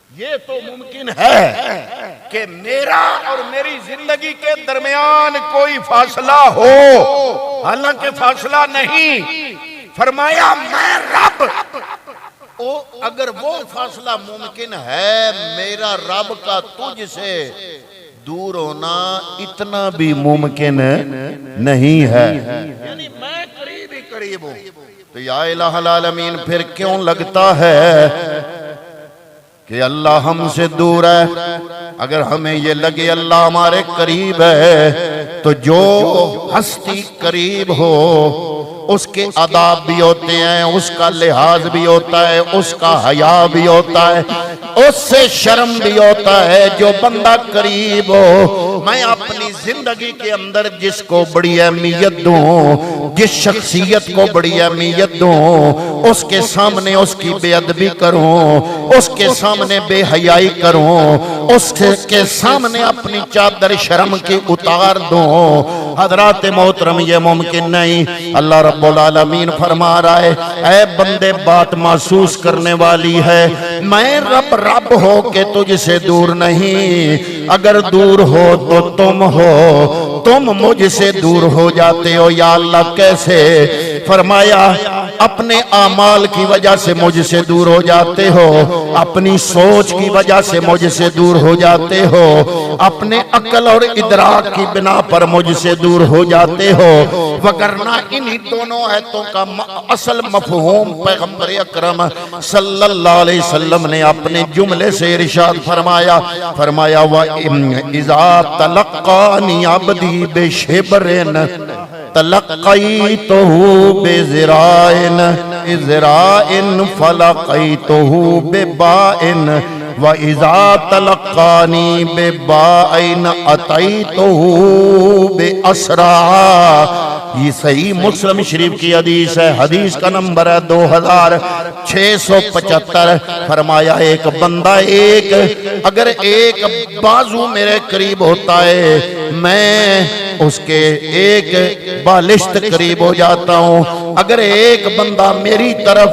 یہ تو ممکن ہے کہ میرا اور میری زندگی کے درمیان کوئی فاصلہ ہو، حالانکہ فاصلہ نہیں۔ فرمایا میں رب، اگر وہ فاصلہ ممکن ہے، میرا رب کا تجھ سے دور ہونا اتنا بھی ممکن نہیں ہے، یعنی میں قریب ہی قریب ہوں۔ تو یا الہ العالمین پھر کیوں لگتا ہے کہ اللہ ہم سے دور ہے؟ اگر ہمیں یہ لگے اللہ ہمارے قریب ہے تو جو ہستی قریب ہو اس کے آداب بھی ہوتے ہیں، اس کا لحاظ بھی ہوتا ہے، اس کا حیا بھی ہوتا ہے، اس سے شرم بھی ہوتا ہے۔ جو بندہ قریب ہو، میں اپنی زندگی کے اندر جس کو بڑی اہمیت دوں، جس شخصیت کو بڑی اہمیت دوں، اس کے سامنے اس کی بے ادبی کروں، اس کے سامنے بے حیائی کروں، اس کے سامنے اپنی چادر شرم کی اتار دوں۔ حضرات محترم یہ ممکن نہیں۔ اللہ رب العالمین فرما رہا ہے اے بندے بات محسوس کرنے والی ہے، میں رب ہو کے تجھ سے دور نہیں، اگر دور ہو تو تم ہو، تم مجھ سے دور ہو جاتے ہو۔ یا اللہ کیسے؟ فرمایا اپنے اعمال کی وجہ سے مجھ سے دور ہو جاتے ہو، اپنی سوچ کی وجہ سے مجھ سے دور ہو جاتے ہو، اپنے عقل اور ادراک کی بنا پر مجھ سے دور ہو جاتے ہو، وگرنہ انہی دونوں آیتوں کا اصل مفہوم پیغمبر اکرم صلی اللہ علیہ وسلم نے اپنے جملے سے ارشاد فرمایا۔ وَإِذَا تَلَقَّانِي عَبْدِي بِشِبْرٍ تلقیتہ بزراء ازراء فلقیتہ بباء وَإِذَا تَلَقَّانِي بِبَاءٍ أَتَيْتُهُ بِأَسْرَعَ۔ یہ صحیح مسلم شریف کی حدیث ہے، حدیث کا نمبر ہے 2675۔ فرمایا ایک بندہ اگر ایک بازو میرے قریب ہوتا ہے، میں اس کے ایک بالشت قریب ہو جاتا ہوں۔ اگر ایک بندہ میری طرف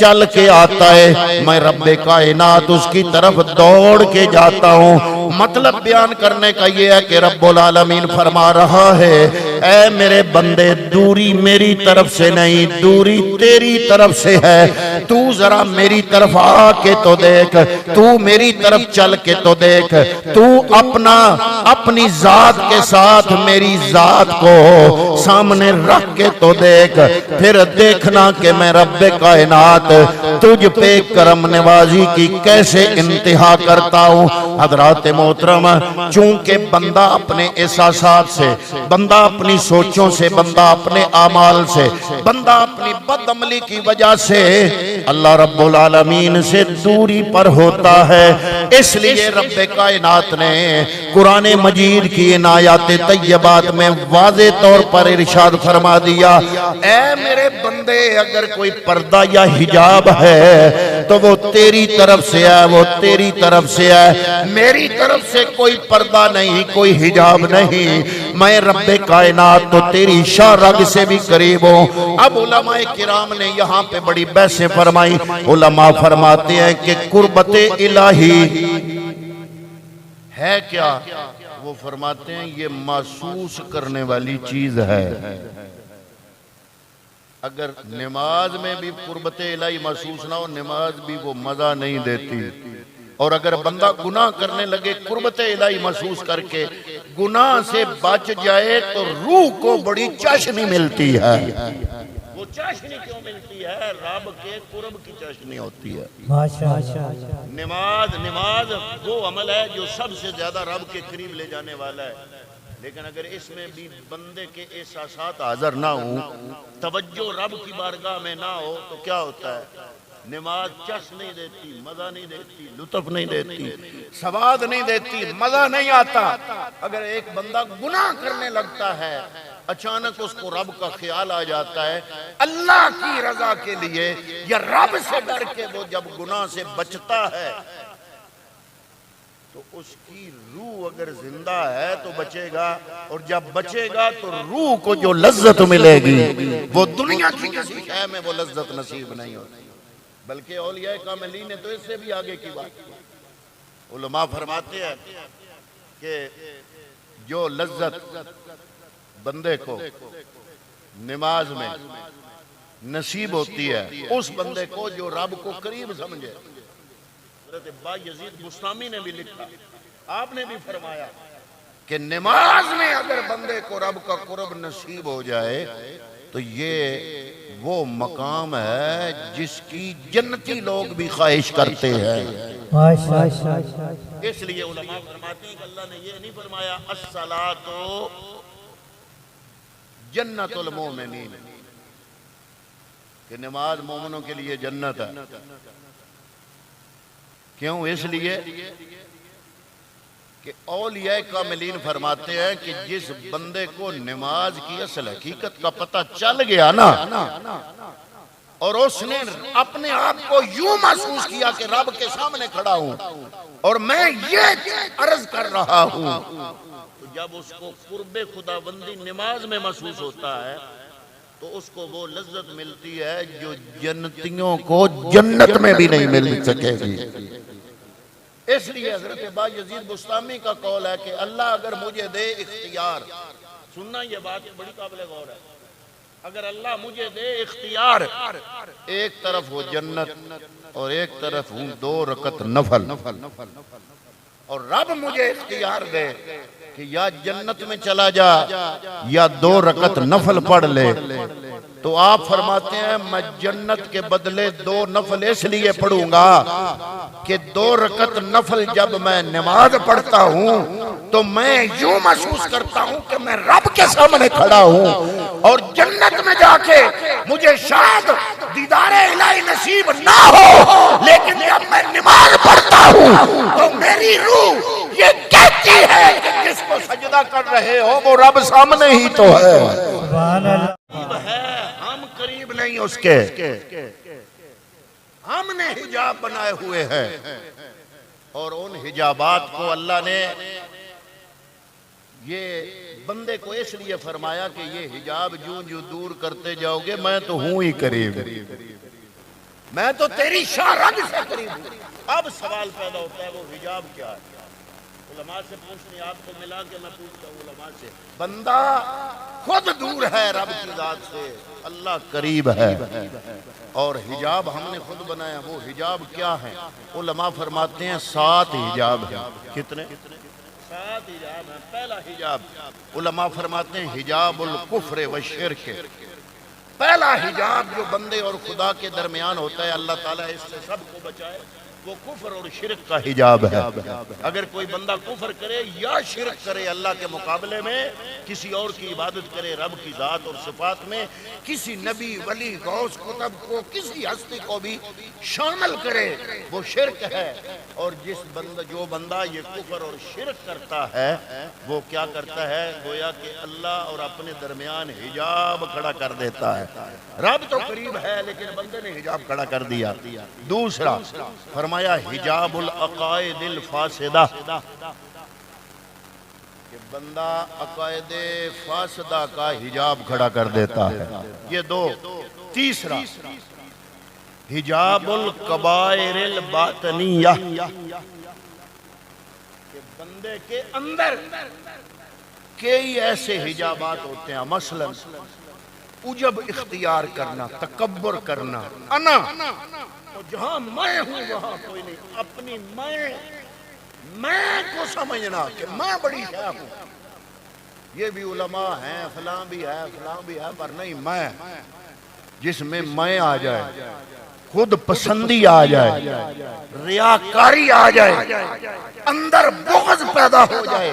چل کے آتا ہے، میں رب کائنات اس کی طرف دوڑ کے جاتا ہوں۔ مطلب بیان کرنے کا یہ ہے کہ رب العالمین فرما رہا ہے اے میرے بندے، دوری میری طرف سے نہیں، دوری تیری طرف سے ہے۔ تو ذرا میری طرف آ کے تو دیکھ، تو میری طرف چل کے تو دیکھ، تو اپنی ذات کے ساتھ میری ذات کو سامنے رکھ کے تو دیکھ، پھر دیکھنا کہ میں رب کائنات تجھ پہ کرم نوازی کی کیسے انتہا کرتا ہوں۔ حضرات محترم، چونکہ بندہ اپنے احساسات سے، بندہ اپنی سوچوں سے، بندہ اپنے اعمال سے، بندہ اپنی بد عملی کی وجہ سے اللہ رب العالمین سے دوری پر ہوتا ہے، اس لیے رب کائنات نے قرآن مجید کی ان آیات طیبات میں واضح طور پر ارشاد فرما دیا اے میرے بندے، اگر کوئی پردہ یا حجاب ہے تو وہ تیری طرف سے ہے، وہ تیری طرف سے ہے، میری طرف سے کوئی پردہ نہیں، کوئی حجاب نہیں۔ میں رب کائنات تو تیری شاہ رگ سے بھی قریب ہوں۔ اب علماء کرام نے یہاں پہ بڑی بحثیں فرمائی۔ علماء فرماتے ہیں کہ قربت الہی ہے کیا؟ وہ فرماتے ہیں یہ محسوس کرنے والی چیز ہے۔ اگر نماز میں بھی قربت الہی محسوس نہ ہو، نماز بھی وہ مزہ نہیں دیتی۔ اور اگر بندہ گناہ کرنے لگے قربت الہی محسوس کر کے گناہ سے بچ جائے تو روح کو بڑی چاشنی ملتی ہے۔ وہ چاشنی کیوں ملتی ہے؟ رب کے قرب کی چاشنی ہوتی ہے۔ نماز وہ عمل ہے جو سب سے زیادہ رب کے قریب لے جانے والا ہے، لیکن اگر اس میں بھی بندے کے احساسات حاضر نہ ہوں، توجہ رب کی بارگاہ میں نہ ہو تو کیا ہوتا ہے؟ نماز چس نہیں دیتی، مزہ نہیں دیتی، لطف نہیں دیتی، سواد نہیں دیتی، مزہ نہیں آتا۔ اگر ایک بندہ گناہ کرنے لگتا ہے، اچانک اس کو رب کا خیال آ جاتا ہے، اللہ کی رضا کے لیے یا رب سے ڈر کے وہ جب گناہ سے بچتا ہے تو اس کی روح اگر زندہ ہے تو بچے گا، اور جب بچے گا تو روح کو جو لذت ملے گی وہ دنیا کی کسی شے میں وہ لذت نصیب نہیں ہوتی۔ بلکہ اولیاء کاملین نے تو اس سے بھی آگے کی بات کی۔ علماء فرماتے ہیں کہ جو لذت بندے کو نماز میں نصیب ہوتی ہے اس بندے کو جو رب کو قریب سمجھے. حضرت بایزید بستامی نے بھی لکھا، آپ نے بھی فرمایا کہ نماز میں اگر بندے کو رب کا قرب نصیب ہو جائے تو یہ وہ مقام ہے جس کی جنتی لوگ بھی خواہش کرتے ہیں. اس لیے علماء فرماتے ہیں کہ اللہ نے یہ نہیں فرمایا الصلاۃ جنت المومنین، کہ نماز مومنوں کے لیے جنت ہے. کیوں؟ اس لیے کہ اولیاء کاملین فرماتے ہیں کہ جس بندے کو نماز کی اصل حقیقت کا پتہ چل گیا نا، اور اس نے اپنے آپ کو یوں محسوس کیا کہ رب کے سامنے کھڑا ہوں اور میں یہ عرض کر رہا ہوں، تو جب اس کو قرب خدا بندی نماز میں محسوس ہوتا ہے تو اس کو وہ لذت ملتی ہے جو جنتیوں کو جنت میں بھی نہیں مل سکے گی. اس لیے حضرت بایزید بستامی کا قول ہے کہ اللہ اگر مجھے دے اختیار، سننا یہ بات بڑی قابل غور ہے، اگر اللہ مجھے دے اختیار، ایک طرف ہو جنت اور ایک طرف ہوں 2 رکعت نفل، اور رب مجھے اختیار دے کہ یا جنت میں چلا جا یا 2 رکعت نفل پڑھ لے، تو آپ فرماتے ہیں میں جنت کے بدلے 2 نفل اس لیے پڑھوں گا کہ 2 رکعت نفل جب میں نماز پڑھتا ہوں تو میں یوں محسوس کرتا ہوں کہ میں رب کے سامنے کھڑا ہوں، اور جنت میں جا کے مجھے شاید دیدار الہی نصیب نہ ہو، لیکن جب میں نماز پڑھتا ہوں تو میری روح یہ کہتی ہے کہ جس کو سجدہ کر رہے ہو وہ رب سامنے ہی تو ہے. ہم قریب نہیں اس کے، ہم نے حجاب بنائے ہوئے ہیں، اور ان حجابات کو اللہ نے یہ بندے کو اس لیے فرمایا کہ یہ حجاب جو جو دور کرتے جاؤ گے میں تو ہوں ہی قریب، میں تو تیری شاہ رگ سے قریب ہوں. اب سوال پیدا ہوتا ہے وہ حجاب کیا ہے؟ علماء سے پوچھنی، آپ کو ملا کے میں پوچھتا ہوں علماء سے. بندہ خود دور ہے رب کی ذات سے، اللہ قریب ہے، اور حجاب ہم نے خود بنایا. وہ حجاب کیا ہے؟ علماء فرماتے ہیں 7 حجاب ہیں. کتنے؟ 7 حجاب ہیں. پہلا حجاب علماء فرماتے ہیں حجاب الکفر والشرک. پہلا حجاب جو بندے اور خدا کے درمیان ہوتا ہے، اللہ تعالیٰ اس سے سب کو بچائے، وہ کفر اور شرک کا حجاب ہے. اگر کوئی بندہ کفر کرے یا شرک کرے اللہ کے مقابلے میں، کسی اور کی عبادت کرے رب کی ذات اور صفات میں، کسی نبی ولی غوث قطب کو کسی ہستی کو بھی شامل کرے، وہ شرک ہے. اور جو بندہ یہ کفر اور شرک کرتا ہے وہ کیا کرتا ہے؟ گویا کہ اللہ اور اپنے درمیان حجاب کھڑا کر دیتا ہے. رب تو قریب ہے لیکن بندے نے حجاب کھڑا کر دیا. دوسرا فرمایا حجاب العقائد الفاسدہ، کہ بندہ عقائد فاسدہ کا حجاب کھڑا کر دیتا ہے. یہ 2. تیسرا حجاب الکبائر الباطنیہ، کہ بندے کے اندر کئی ایسے حجابات ہوتے ہیں، مثلا عجب اختیار کرنا، تکبر کرنا، انا، جہاں میں ہوں وہاں کوئی نہیں، اپنی میں کو سمجھنا کہ میں بڑی شاہ ہوں. یہ بھی علماء ہیں، فلاں بھی ہے فلاں بھی ہے، پر نہیں، میں جس میں میں آ جائے، خود پسندی آ جائے، ریاکاری آ جائے، اندر بغض پیدا ہو جائے،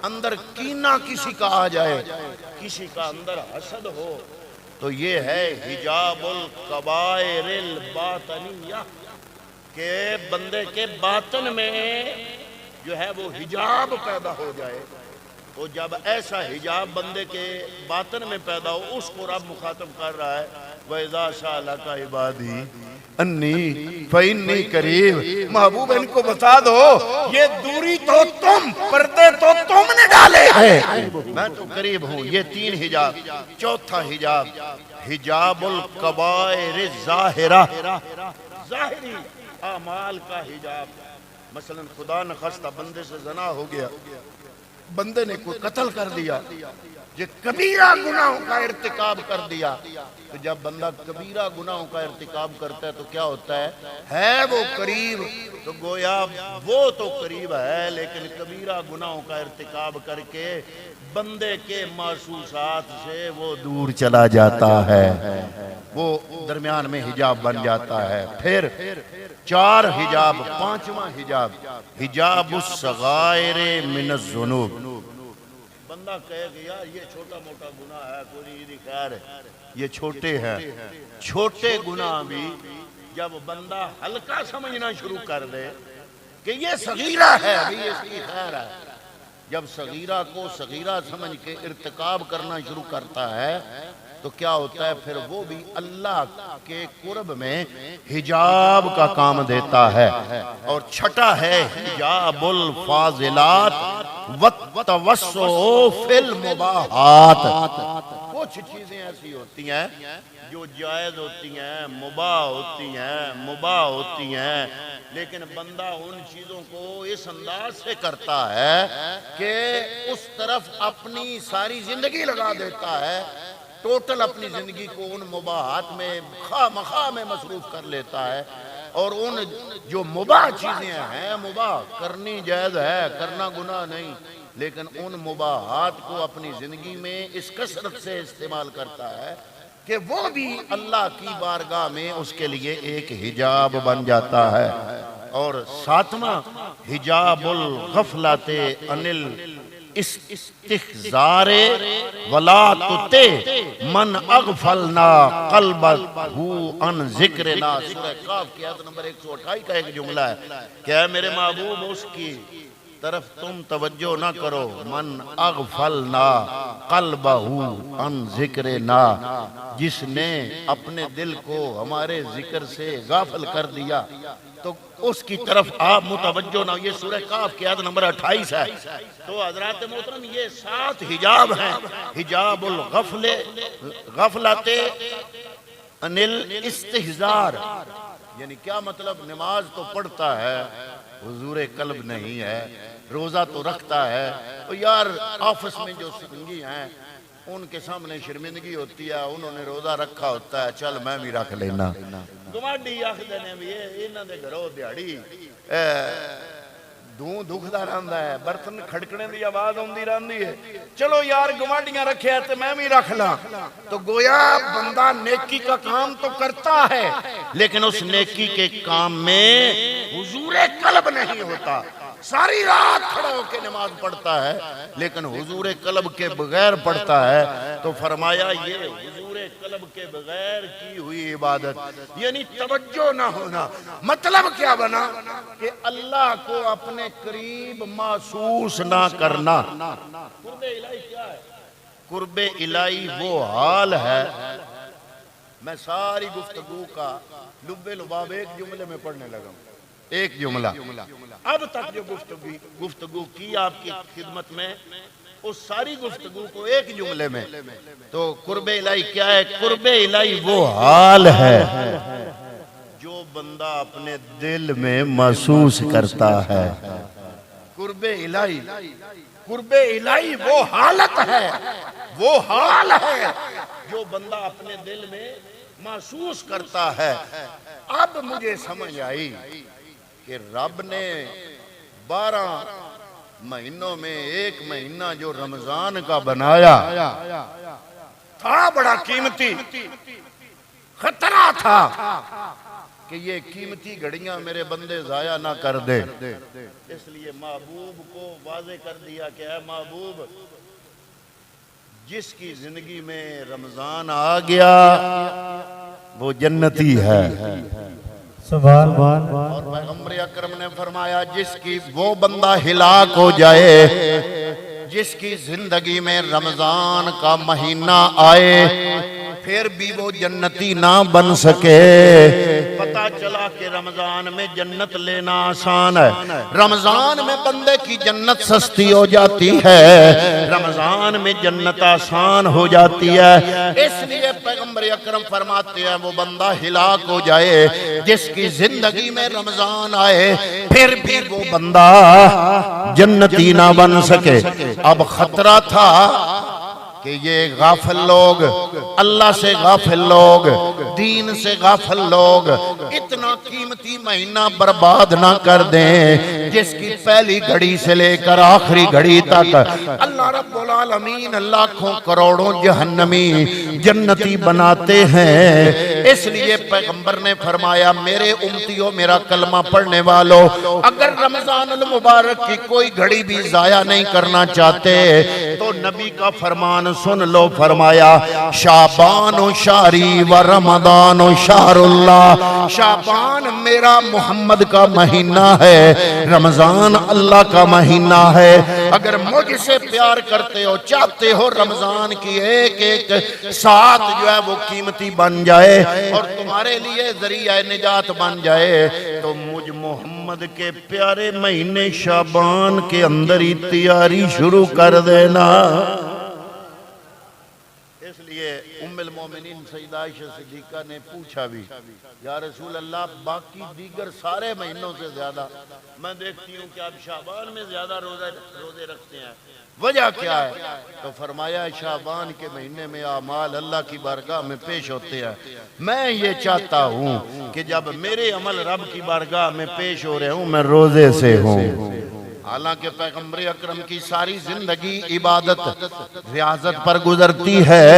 اندر کینہ کسی کا آ جائے، کسی کا اندر حسد ہو، تو یہ ہے حجاب الکبائر الباطنیہ، کہ بندے کے باطن میں جو ہے وہ حجاب پیدا ہو جائے. تو جب ایسا حجاب بندے کے باطن میں پیدا ہو، اس کو رب مخاطب کر رہا ہے وَإِذَا سَأَلَكَ عِبَادِي انی فَإِنِّي قریب. محبوب ان کو بتا دو یہ دوری تو تم، پردے تو تم نے ڈالے ہیں، میں تو قریب ہوں. یہ 3 حجاب. چوتھا حجاب حجاب الکبائر الظاہرہ، ظاہری اعمال کا حجاب. مثلا خدا نخواستہ بندے سے زنا ہو گیا، بندے نے کوئی قتل کر دیا، یہ کبیرہ گناہوں کا ارتکاب کر دیا، تو جب بندہ کبیرہ گناہوں کا ارتکاب کرتا ہے تو کیا ہوتا ہے وہ قریب، تو گویا وہ تو قریب ہے لیکن کبیرہ گناہوں کا ارتکاب کر کے بندے کے محسوسات سے وہ دور چلا جاتا ہے، وہ درمیان میں حجاب بن جاتا ہے۔ پھر 4 حجاب، 5واں حجاب، حجاب الصغائر من الذنوب۔ بندہ کہے کہ یار یہ چھوٹا موٹا گناہ ہے، کوئی نہیں خیر ہے، یہ چھوٹے ہیں۔ چھوٹے گناہ بھی جب بندہ ہلکا سمجھنا شروع کر دے کہ یہ صغیرہ ہے، ابھی اس کی خیر ہے، جب صغیرہ کو صغیرہ سمجھ کے ارتکاب کرنا شروع کرتا ہے تو کیا ہوتا ہے پھر وہ بھی اللہ کے قرب میں حجاب کا کام دیتا ہے۔ اور چھٹا ہے حجاب الفاضلات والتوسع فی المباحات۔ کچھ چیزیں ایسی ہوتی ہیں جو جائز ہوتی ہیں، مباح ہوتی ہیں، لیکن بندہ ان چیزوں کو اس انداز سے کرتا ہے کہ اس طرف اپنی ساری زندگی لگا دیتا ہے، ٹوٹل اپنی زندگی کو ان مباحات میں خواہ مخواہ میں مصروف کر لیتا ہے، اور ان جو مباح چیزیں ہیں، مباح کرنی جائز ہے، کرنا گناہ نہیں، لیکن ان مباحات کو اپنی زندگی میں اس کثرت سے استعمال کرتا ہے کہ وہ بھی اللہ کی بارگاہ میں اس کے لیے ایک حجاب بن جاتا ہے۔ اور 7واں حجاب الغفلت عن الاستحضار ولا تطع من اغفلنا قلبه عن ذکرنا۔ سورہ کاف کی آیت نمبر 128 کا ایک جملہ ہے کہ اے میرے محبوب اس کی طرف تم توجہ نہ کرو، من اغفلنا قلبہ عن ذکرنا، جس نے اپنے دل کو ہمارے ذکر سے غافل کر دیا تو اس کی طرف آپ متوجہ نہ ہو۔ یہ سورہ کاف کی آیت نمبر 28 ہے۔ تو حضرات محترم یہ 7 حجاب ہیں، حجاب الغفلت عن الاستحضار، یعنی کیا مطلب؟ نماز تو پڑھتا ہے، حضور قلب نہیں ہے، روزہ تو رکھتا ہے، تو یار آفس میں جو سنگی ہیں ان کے سامنے شرمندگی ہوتی ہے، انہوں نے روزہ رکھا ہوتا ہے، چل میں بھی رکھ لینا۔ گواڈی آخدے نے بھی انہاں دے گھروں دیہڑی دھوں دکھدا رہندا ہے، برتن کھڑکنے دی آواز ہوندی رہندی ہے، چلو یار گواڈیاں رکھے تے میں بھی رکھ لاں۔ تو گویا بندہ نیکی کا کام تو کرتا ہے لیکن اس نیکی کے کام میں حضور قلب نہیں ہوتا۔ ساری رات کھڑا ہو کے نماز پڑھتا ہے لیکن حضور قلب کے بغیر پڑھتا ہے، تو فرمایا یہ حضور قلب کے بغیر کی ہوئی عبادت، یعنی توجہ نہ ہونا۔ مطلب کیا بنا کہ اللہ کو اپنے قریب محسوس نہ کرنا۔ قرب الہی کیا ہے؟ قرب الہی وہ حال ہے، میں ساری گفتگو کا لب لباب ایک جملے میں پڑھنے لگا ہوں، ایک جملہ اب تک جو گفتگو کی آپ کی خدمت میں، اس ساری گفتگو کو ایک جملے میں، تو قرب الہی کیا ہے؟ قرب الہی وہ حال ہے جو بندہ اپنے دل میں محسوس کرتا ہے۔ قرب الہی وہ حالت ہے، وہ حال ہے جو بندہ اپنے دل میں محسوس کرتا ہے۔ اب مجھے سمجھ آئی کہ رب نے 12 مہینوں میں ایک مہینہ جو رمضان کا بنایا تھا بڑا قیمتی، خطرہ تھا کہ یہ قیمتی گھڑیاں میرے بندے ضائع نہ کر دے، اس لیے محبوب کو واضح کر دیا کہ اے محبوب، جس کی زندگی میں رمضان آ گیا وہ جنتی ہے۔ سبحان اللہ۔ اور پیغمبر اکرم نے فرمایا جس کی وہ بندہ ہلاک ہو جائے جس کی زندگی میں رمضان کا مہینہ آئے پھر بھی وہ جنتی نہ بن سکے۔ پتہ چلا کہ رمضان میں جنت لینا آسان ہے، رمضان میں بندے کی جنت سستی ہو جاتی ہے، رمضان میں جنت آسان ہو جاتی ہے۔ اس لیے پیغمبر اکرم فرماتے ہیں وہ بندہ ہلاک ہو جائے جس کی زندگی میں رمضان آئے پھر بھی وہ بندہ جنتی نہ بن سکے۔ اب خطرہ تھا کہ یہ غافل لوگ، اللہ سے غافل لوگ، دین سے غافل لوگ اتنا قیمتی مہینہ برباد نہ کر دیں جس کی پہلی گھڑی سے لے کر آخری گھڑی تک اللہ رب العالمین لاکھوں کروڑوں جہنمی جنتی بناتے ہیں۔ اس لیے پیغمبر نے فرمایا میرے امتیوں، میرا کلمہ پڑھنے والوں، اگر رمضان المبارک کی کوئی گھڑی بھی ضائع نہیں کرنا چاہتے تو نبی کا فرمان سن لو، فرمایا شعبان شہری و رمضان شہر اللہ، شعبان میرا محمد کا مہینہ ہے، رمضان اللہ کا مہینہ ہے۔ اگر مجھ سے پیار کرتے ہو، چاہتے ہو رمضان کی ایک ایک ساتھ جو ہے وہ قیمتی بن جائے اور تمہارے لیے ذریعہ نجات بن جائے تو مجھ محمد کے پیارے مہینے شعبان کے اندر ہی تیاری شروع کر دینا۔ اس لیے ام المومنین سیدہ عائشہ صدیقہ نے پوچھا بھی، یا رسول اللہ باقی دیگر سارے مہینوں سے زیادہ میں دیکھتی ہوں کہ آپ شعبان میں زیادہ روزے رکھتے ہیں، وجہ کیا ہے؟ تو فرمایا شعبان کے مہینے میں اعمال اللہ کی بارگاہ میں پیش ہوتے ہیں، میں یہ چاہتا ہوں کہ جب میرے عمل رب کی بارگاہ میں پیش ہو رہے ہوں میں روزے سے ہوں۔ حالانکہ پیغمبر اکرم کی ساری زندگی عبادت ریاضت پر گزرتی ہے،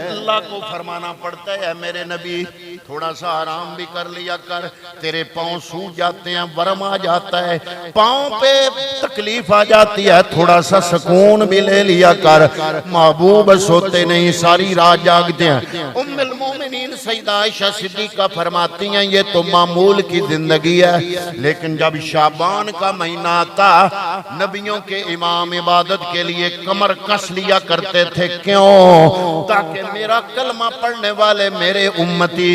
اللہ کو فرمانا پڑتا ہے میرے نبی تھوڑا سا آرام بھی کر لیا کر، تیرے پاؤں سوج جاتے ہیں، ورم آ جاتا ہے، پاؤں پہ تکلیف آ جاتی ہے، تھوڑا سا سکون بھی لے لیا کر۔ محبوب سوتے نہیں، ساری رات جاگتے ہیں۔ ام المومنین سیدہ عائشہ صدیقہ فرماتی ہیں یہ تو معمول کی زندگی ہے، لیکن جب شعبان کا مہینہ آتا نبیوں کے امام عبادت کے لیے کمر کس لیا کرتے تھے، کیوں؟ تاکہ میرا کلمہ پڑھنے والے میرے امتی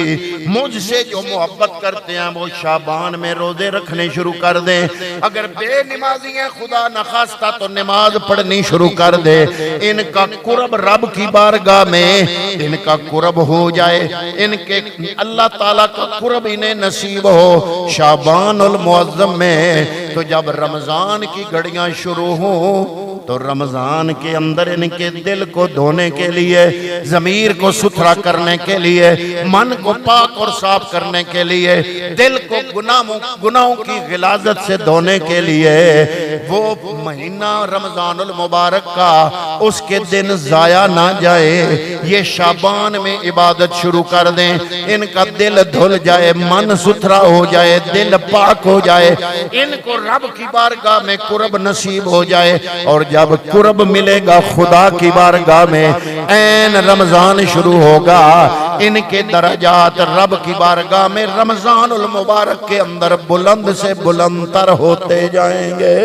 مجھ سے جو محبت کرتے ہیں وہ شعبان میں روزے رکھنے شروع کر دیں۔ اگر بے نمازی ہیں خدا نخواستہ تو نماز پڑھنی شروع کر دے، ان کا قرب رب کی بارگاہ میں ان کا قرب ہو جائے، ان کے اللہ تعالیٰ کا قرب انہیں نصیب ہو شعبان المعظم میں۔ تو جب رمضان کی گھڑیاں شروع ہوں تو رمضان کے اندر ان کے دل کو دھونے کے لیے، ضمیر کو ستھرا کرنے کے لیے، من کو پاک اور صاف کرنے کے لیے، دل کو گناہوں کی غلاظت سے دھونے کے لیے وہ مہینہ رمضان المبارک کا اس کے دن ضائع نہ جائے، یہ شعبان میں عبادت شروع کر دیں، ان کا دل دھل جائے، من ستھرا ہو جائے، دل پاک ہو جائے، ان کو رب کی بارگاہ میں قرب نصیب ہو جائے، اور جب قرب ملے گا خدا کی بارگاہ میں این رمضان شروع ہوگا، ان کے درجات رب کی بارگاہ میں رمضان المبارک کے اندر بلند سے بلند تر ہوتے جائیں گے۔